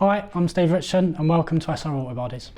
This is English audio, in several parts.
Hi, I'm Steve Richardson and welcome to SR Autobodies.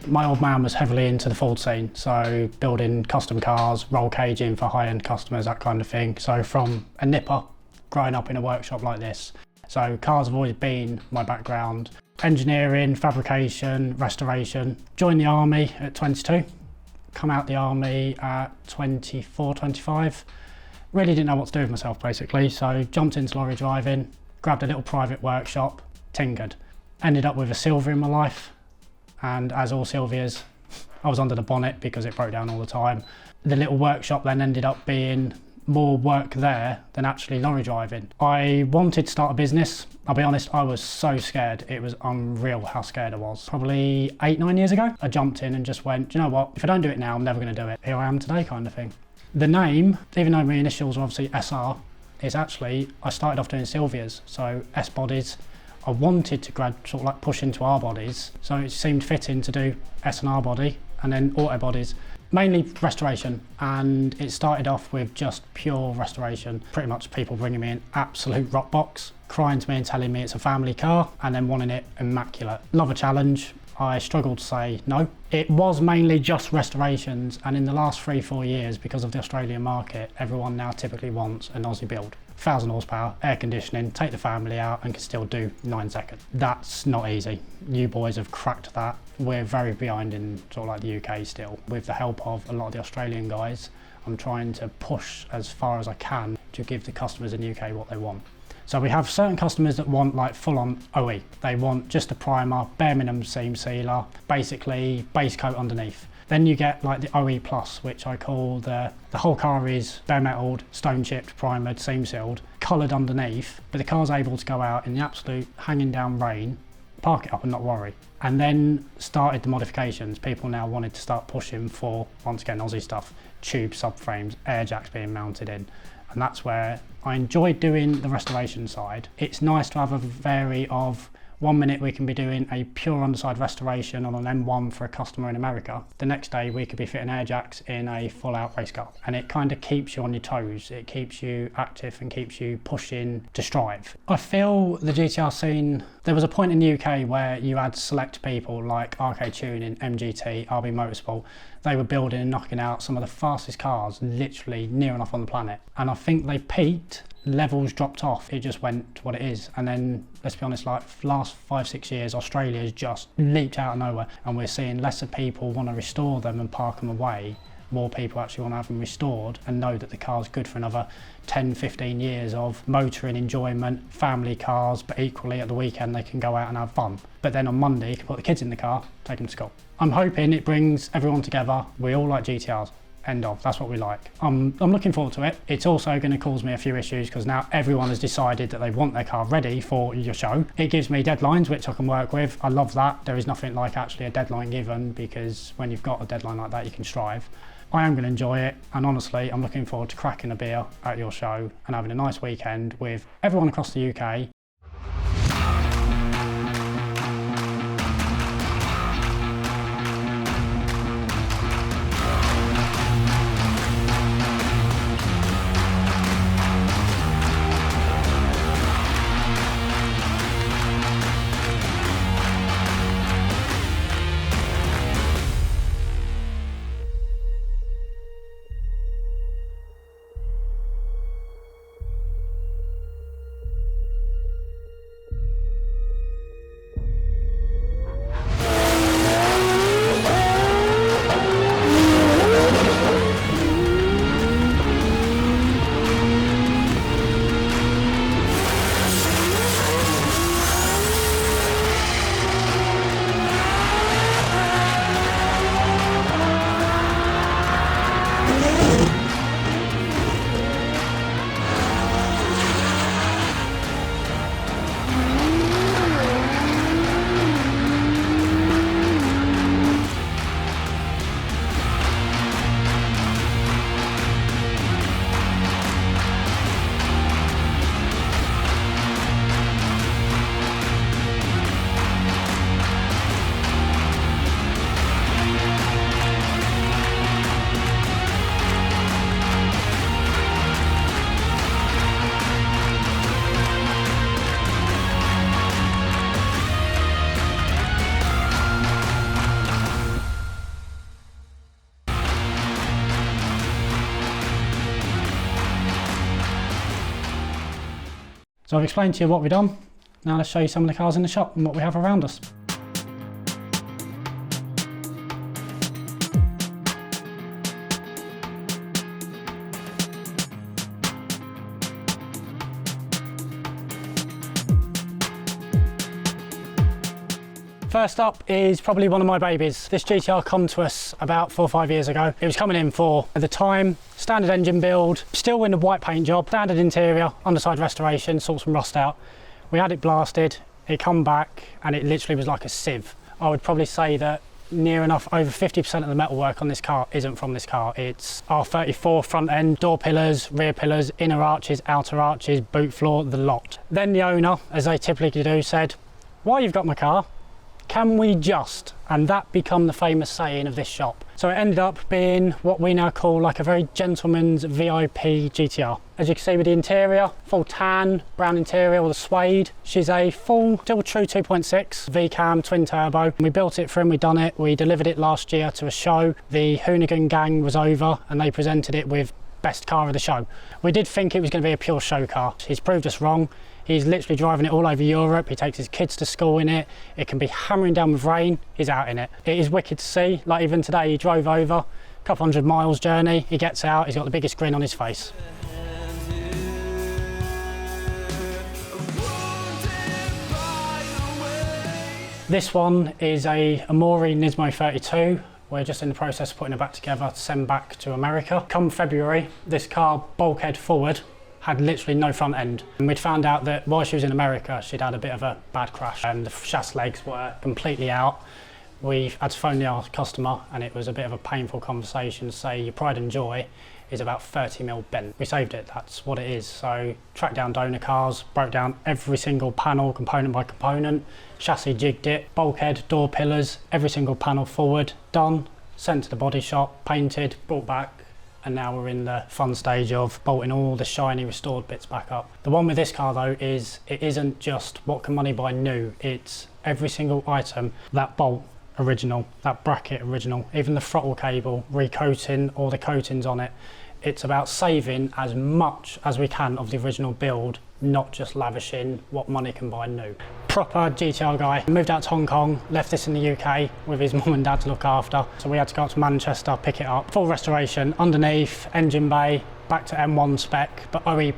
My old man was heavily into the Ford scene, so building custom cars, roll caging for high-end customers, that kind of thing. So from a nipper, growing up in a workshop like this. So cars have always been my background. Engineering, fabrication, restoration. Joined the army at 22, come out the army at 24, 25. Really didn't know what to do with myself basically, so jumped into lorry driving, grabbed a little private workshop, tinkered. Ended up with a Silvia in my life. And as all Silvias, I was under the bonnet because it broke down all the time. The little workshop then ended up being more work there than actually lorry driving. I wanted to start a business. I'll be honest, I was so scared. It was unreal how scared I was. Probably 8-9 years ago, I jumped in and just went, do you know what? If I don't do it now, I'm never going to do it. Here I am today kind of thing. The name, even though my initials are obviously SR, is actually, I started off doing Silvias, so S bodies. I wanted to sort of like push into R bodies, so it seemed fitting to do S and R body and then auto bodies. Mainly restoration, and it started off with just pure restoration. Pretty much people bringing me an absolute rock box, crying to me and telling me it's a family car and then wanting it immaculate. Love a challenge. I struggled to say no. It was mainly just restorations, and in the last 3-4 years, because of the Australian market, everyone now typically wants an Aussie build. 1,000 horsepower, air conditioning, take the family out and can still do 9 seconds. That's not easy. You boys have cracked that. We're very behind in sort of like the UK still. With the help of a lot of the Australian guys, I'm trying to push as far as I can to give the customers in the UK what they want. So we have certain customers that want like full-on OE. They want just a primer, bare minimum seam sealer, basically base coat underneath. Then you get like the OE Plus, which I call the whole car is bare metaled, stone chipped, primered, seam sealed, coloured underneath, but the car's able to go out in the absolute hanging down rain, park it up and not worry. And then started the modifications. People now wanted to start pushing for, once again, Aussie stuff, tube subframes, air jacks being mounted in. And that's where I enjoyed doing the restoration side. It's nice to have a vary of 1 minute we can be doing a pure underside restoration on an M1 for a customer in America. The next day we could be fitting air jacks in a full out race car. And it kind of keeps you on your toes. It keeps you active and keeps you pushing to strive. I feel the GTR scene, there was a point in the UK where you had select people like RK Tuning, MGT, RB Motorsport. They were building and knocking out some of the fastest cars literally near enough on the planet. And I think they peaked, levels dropped off, it just went to what it is. And then, let's be honest, like last 5-6 years, Australia's just leaped out of nowhere, and we're seeing lesser people want to restore them and park them away. More people actually want to have them restored and know that the car's good for another 10-15 years of motoring enjoyment, family cars, but equally at the weekend they can go out and have fun. But then on Monday you can put the kids in the car, take them to school. I'm hoping it brings everyone together. We all like GTRs. End of. That's what we like. I'm looking forward to it. It's also going to cause me a few issues because now everyone has decided that they want their car ready for your show. It gives me deadlines which I can work with. I love that. There is nothing like actually a deadline given, because when you've got a deadline like that you can strive. I am going to enjoy it, and honestly I'm looking forward to cracking a beer at your show and having a nice weekend with everyone across the UK. So I've explained to you what we've done. Now let's show you some of the cars in the shop and what we have around us. First up is probably one of my babies. This GTR come to us about 4 or 5 years ago. It was coming in for, at the time, standard engine build, still in the white paint job, standard interior, underside restoration, sort some rust out. We had it blasted, it come back, and it literally was like a sieve. I would probably say that near enough over 50% of the metalwork on this car isn't from this car. It's R34 front end, door pillars, rear pillars, inner arches, outer arches, boot floor, the lot. Then the owner, as they typically do, said, "While you've got my car, can we just?" And that became the famous saying of this shop. So it ended up being what we now call like a very gentleman's VIP GTR. As you can see with the interior, full tan, brown interior with a suede. She's a full, still true 2.6 V-cam twin turbo. We built it for him, we done it. We delivered it last year to a show. The Hoonigan gang was over and they presented it with best car of the show. We did think it was going to be a pure show car. He's proved us wrong. He's literally driving it all over Europe. He takes his kids to school in it. It can be hammering down with rain. He's out in it. It is wicked to see. Like even today, he drove over a couple 100 miles journey. He gets out, he's got the biggest grin on his face. This one is a Amori Nismo 32. We're just in the process of putting it back together to send back to America. Come February, this car bulkhead forward had literally no front end. And we'd found out that while she was in America, she'd had a bit of a bad crash and the chassis legs were completely out. We had to phone our customer and it was a bit of a painful conversation to say your pride and joy is about 30 mil bent. We saved it, that's what it is. So tracked down donor cars, broke down every single panel, component by component, chassis jigged it, bulkhead, door pillars, every single panel forward, done, sent to the body shop, painted, brought back, and now we're in the fun stage of bolting all the shiny restored bits back up. The one with this car though is, it isn't just what can money buy new, it's every single item, that bolt original, that bracket original, even the throttle cable, recoating all the coatings on it. It's about saving as much as we can of the original build, not just lavishing what money can buy new. Proper GTR guy, moved out to Hong Kong, left this in the UK with his mum and dad to look after. So we had to go up to Manchester, pick it up. Full restoration, underneath, engine bay, back to M1 spec, but OE+.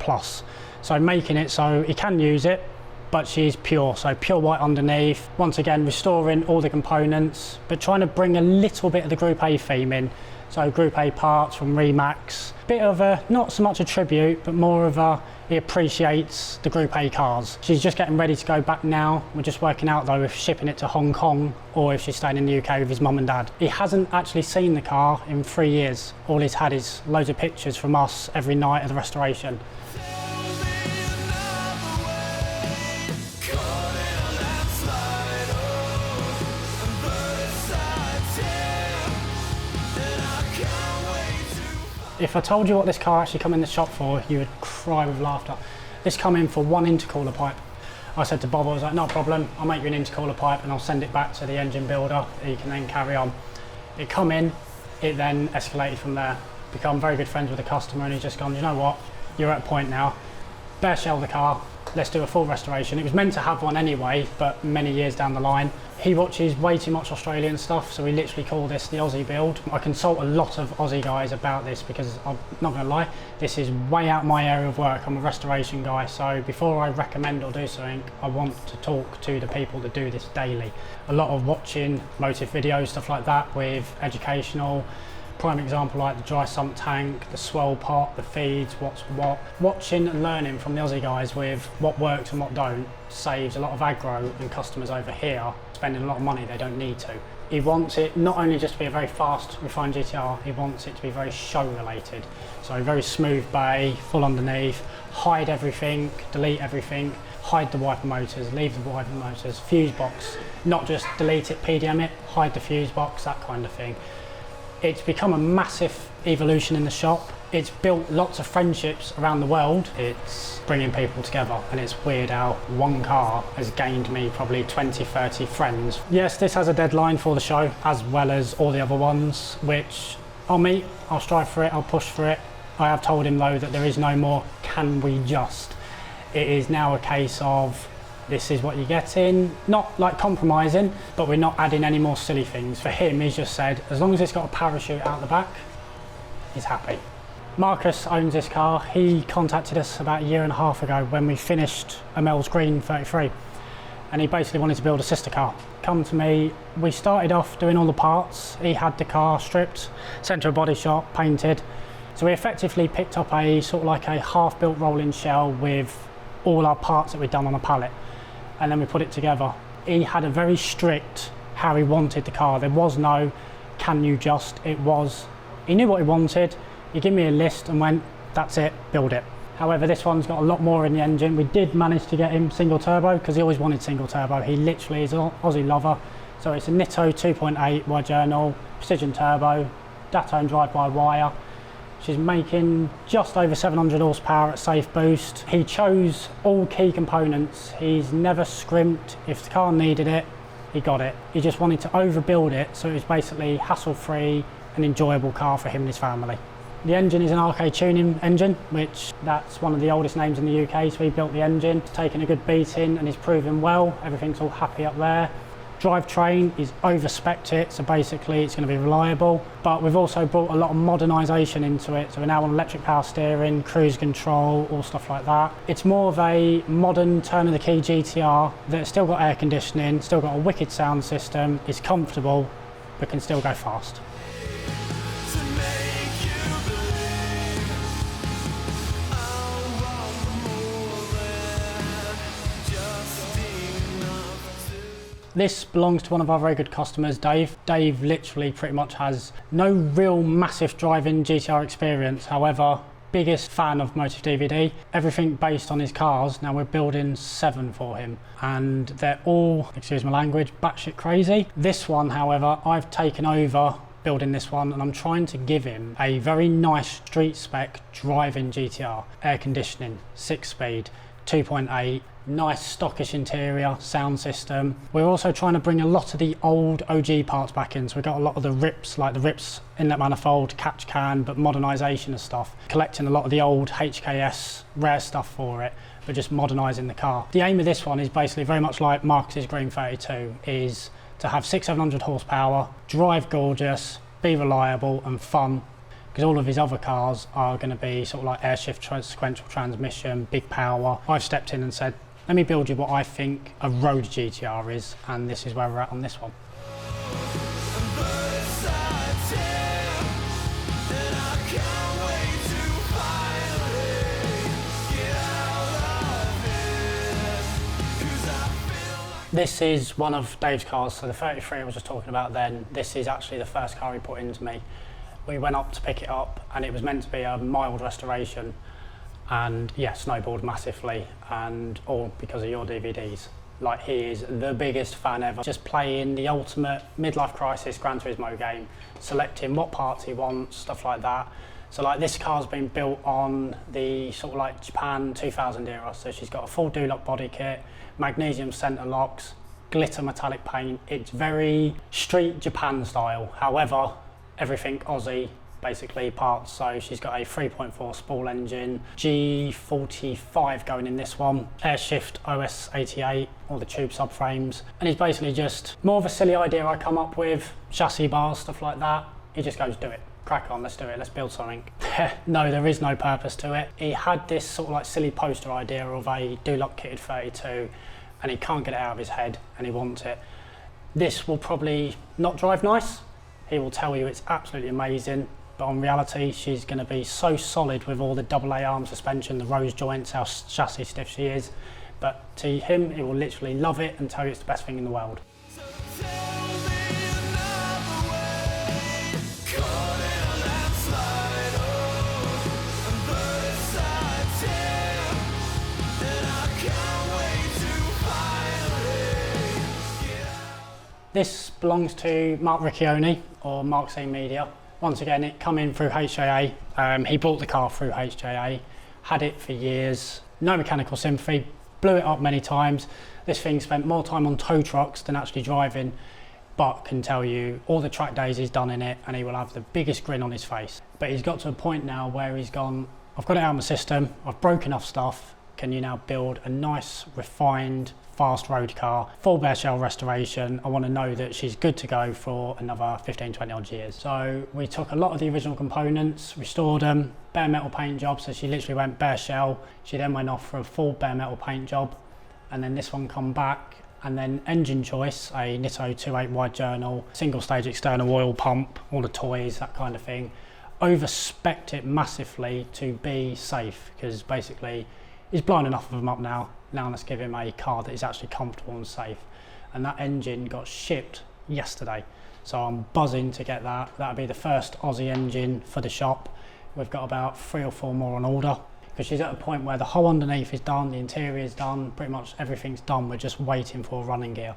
So making it so he can use it, but she's pure, so pure white underneath. Once again, restoring all the components, but trying to bring a little bit of the Group A theme in. So Group A parts from Remax. Bit of a, not so much a tribute, but more of a, he appreciates the Group A cars. She's just getting ready to go back now. We're just working out though if shipping it to Hong Kong or if she's staying in the UK with his mum and dad. He hasn't actually seen the car in 3 years. All he's had is loads of pictures from us every night of the restoration. If I told you what this car actually come in the shop for, you would cry with laughter. This come in for one intercooler pipe. I said to Bob, I was like, no problem, I'll make you an intercooler pipe and I'll send it back to the engine builder, he can then carry on. It come in, it then escalated from there. Become very good friends with the customer and he's just gone, you know what, you're at a point now, bare shell the car, let's do a full restoration. It was meant to have one anyway, but many years down the line. He watches way too much Australian stuff, so we literally call this the Aussie build. I consult a lot of Aussie guys about this because I'm not gonna lie, this is way out my area of work. I'm a restoration guy, so before I recommend or do something, I want to talk to the people that do this daily. A lot of watching motive videos, stuff like that, with educational. Prime example like the dry sump tank, the swell pot, the feeds, what's what. Watching and learning from the Aussie guys with what works and what don't saves a lot of aggro and customers over here spending a lot of money they don't need to. He wants it not only just to be a very fast, refined GTR, he wants it to be very show related. So very smooth bay, full underneath, hide everything, delete everything, hide the wiper motors, leave the wiper motors, fuse box, not just delete it, PDM it, hide the fuse box, that kind of thing. It's become a massive evolution in the shop. It's built lots of friendships around the world. It's bringing people together and it's weird how one car has gained me probably 20, 30 friends. Yes, this has a deadline for the show as well as all the other ones, which I'll meet, I'll strive for it, I'll push for it. I have told him though that there is no more can we just. It is now a case of, this is what you're getting, not like compromising, but we're not adding any more silly things. For him, he's just said, as long as it's got a parachute out the back, he's happy. Marcus owns this car. He contacted us about a year and a half ago when we finished a Mel's Green 33. And he basically wanted to build a sister car. Come to me, we started off doing all the parts. He had the car stripped, sent to a body shop, painted. So we effectively picked up a sort of like a half-built rolling shell with all our parts that we'd done on a pallet. And then we put it together. He had a very strict how he wanted the car. There was no, can you just, it was, he knew what he wanted. He gave me a list and went, that's it, build it. However, this one's got a lot more in the engine. We did manage to get him single turbo because he always wanted single turbo. He literally is an Aussie lover. So it's a Nitto 2.8 wide journal, precision turbo, Datone drive-by-wire. She's making just over 700 horsepower at safe boost. He chose all key components. He's never scrimped. If the car needed it, he got it. He just wanted to overbuild it so it was basically hassle-free and enjoyable car for him and his family. The engine is an arcade tuning engine, which that's one of the oldest names in the UK, so he built the engine. It's taken a good beating and he's proven well. Everything's all happy up there. Drivetrain is over-spec'd it, so basically it's going to be reliable. But we've also brought a lot of modernisation into it, so we're now on electric power steering, cruise control, all stuff like that. It's more of a modern turn-of-the-key GTR that's still got air conditioning, still got a wicked sound system, is comfortable, but can still go fast. This belongs to one of our very good customers, Dave. Dave literally pretty much has no real massive driving GTR experience. However, biggest fan of Motive DVD. Everything based on his cars. Now we're building 7 for him and they're all, excuse my language, batshit crazy. This one, however, I've taken over building this one and I'm trying to give him a very nice street spec driving GTR. Air conditioning, 6-speed, 2.8, nice stockish interior, sound system. We're also trying to bring a lot of the old OG parts back in, so we've got a lot of the rips, like the rips inlet manifold, catch can, but modernisation and stuff. Collecting a lot of the old HKS rare stuff for it, but just modernising the car. The aim of this one is basically very much like Marcus's Green 32, is to have 600-700 horsepower, drive gorgeous, be reliable and fun, because all of his other cars are going to be sort of like air shift sequential transmission, big power. I've stepped in and said, let me build you what I think a road GTR is, and this is where we're at on this one. This is one of Dave's cars, so the 33 I was just talking about then, this is actually the first car he put into me. We went up to pick it up and it was meant to be a mild restoration. And yeah, snowballed massively, and all because of your DVDs. Like, he is the biggest fan ever. Just playing the ultimate midlife crisis Gran Turismo game, selecting what parts he wants, stuff like that. So like, this car's been built on the sort of like Japan 2000 era. So she's got a full Duloc body kit, magnesium center locks, glitter metallic paint. It's very street Japan style. However, everything Aussie, basically parts. So she's got a 3.4 spool engine, G45 going in this one, air shift OS 88, all the tube subframes, and he's basically just more of a silly idea I come up with, chassis bars, stuff like that. He just goes, do it, crack on, let's do it, let's build something. No, there is no purpose to it. He had this sort of like silly poster idea of a Duloc kitted 32 and he can't get it out of his head and he wants it. This will probably not drive nice. He will tell you it's absolutely amazing, but in reality, she's going to be so solid with all the AA arm suspension, the rose joints, how chassis stiff she is. But to him, he will literally love it and tell you it's the best thing in the world. This belongs to Mark Riccioni, or Mark C Media. Once again, it come in through HJA. He bought the car through HJA, had it for years, no mechanical sympathy, blew it up many times. This thing spent more time on tow trucks than actually driving, but can tell you all the track days he's done in it and he will have the biggest grin on his face. But he's got to a point now where he's gone, I've got it out of my system, I've broken off stuff, can you now build a nice, refined, fast road car, full bare shell restoration. I want to know that she's good to go for another 15, 20 odd years. So we took a lot of the original components, restored them, bare metal paint job. So she literally went bare shell. She then went off for a full bare metal paint job. And then this one come back. And then engine choice, a Nitto 2.8 wide journal, single stage external oil pump, all the toys, that kind of thing. Over-spec'd it massively to be safe, because basically he's blown enough of them up now. Now let's give him a car that is actually comfortable and safe. And that engine got shipped yesterday. So I'm buzzing to get that. That'll be the first Aussie engine for the shop. We've got about 3 or 4 more on order, because she's at a point where the whole underneath is done, the interior is done, pretty much everything's done. We're just waiting for running gear.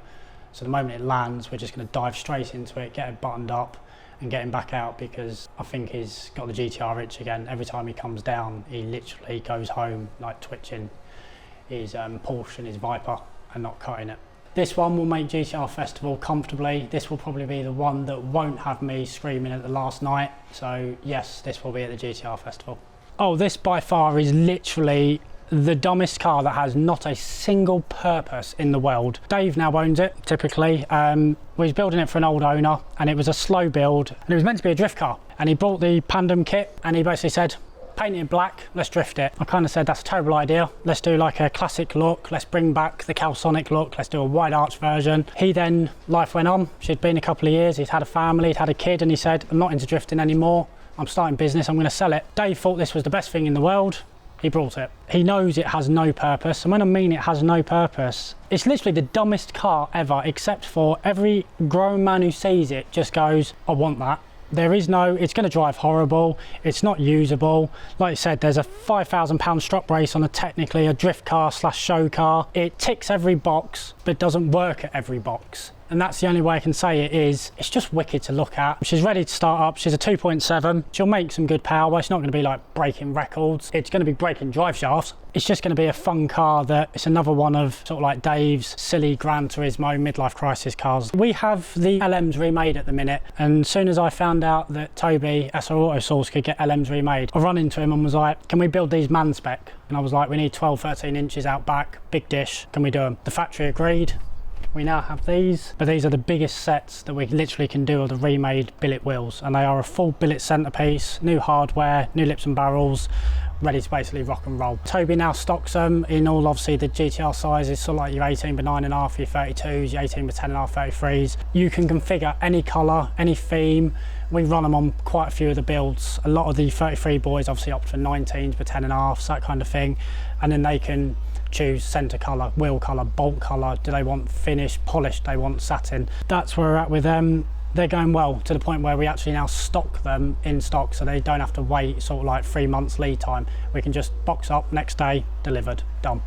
So the moment it lands, we're just going to dive straight into it, get it buttoned up and get him back out, because I think he's got the GTR itch again. Every time he comes down, he literally goes home like twitching his Porsche and his Viper and not cutting it. This one will make GTR Festival comfortably. This will probably be the one that won't have me screaming at the last night. So yes, this will be at the GTR Festival. Oh, this by far is literally the dumbest car that has not a single purpose in the world. Dave now owns it, typically. We was building it for an old owner, and it was a slow build, and it was meant to be a drift car. And he bought the Pandem kit, and he basically said, paint it black, let's drift it. I kind of said, that's a terrible idea. Let's do like a classic look. Let's bring back the Calsonic look. Let's do a wide arch version. He then, life went on. She'd been a couple of years. He'd had a family, he'd had a kid, and he said, I'm not into drifting anymore. I'm starting business, I'm going to sell it. Dave thought this was the best thing in the world. He brought it. He knows it has no purpose. And when I mean it has no purpose, it's literally the dumbest car ever, except for every grown man who sees it just goes, I want that. There is no, it's going to drive horrible. It's not usable. Like I said, there's a £5,000 strop brace on technically a drift car / show car. It ticks every box, but doesn't work at every box. And that's the only way I can say it is, it's just wicked to look at. She's ready to start up. She's a 2.7. She'll make some good power. It's not going to be like breaking records. It's going to be breaking drive shafts. It's just going to be a fun car that it's another one of sort of like Dave's silly Gran Turismo midlife crisis cars. We have the LMs remade at the minute. And as soon as I found out that Toby, SR Autobodies, could get LMs remade, I run into him and was like, can we build these man spec? And I was like, we need 12, 13 inches out back, big dish. Can we do them? The factory agreed. We now have these, but these are the biggest sets that we literally can do of the remade billet wheels, and they are a full billet centerpiece, new hardware, new lips and barrels, ready to basically rock and roll. Toby now stocks them in all obviously the GTR sizes, so like your 18 by 9.5, your 32s, your 18 by 10.5, 33s. You can configure any color, any theme. We run them on quite a few of the builds. A lot of the 33 boys obviously opt for 19s by 10.5s, that kind of thing, and then they can choose center color, wheel color, bolt color. Do they want finished, polished? They want satin? That's where we're at with them. They're going well, to the point where we actually now stock them in stock, so they don't have to wait sort of like 3 months lead time. We can just box up, next day, delivered, done.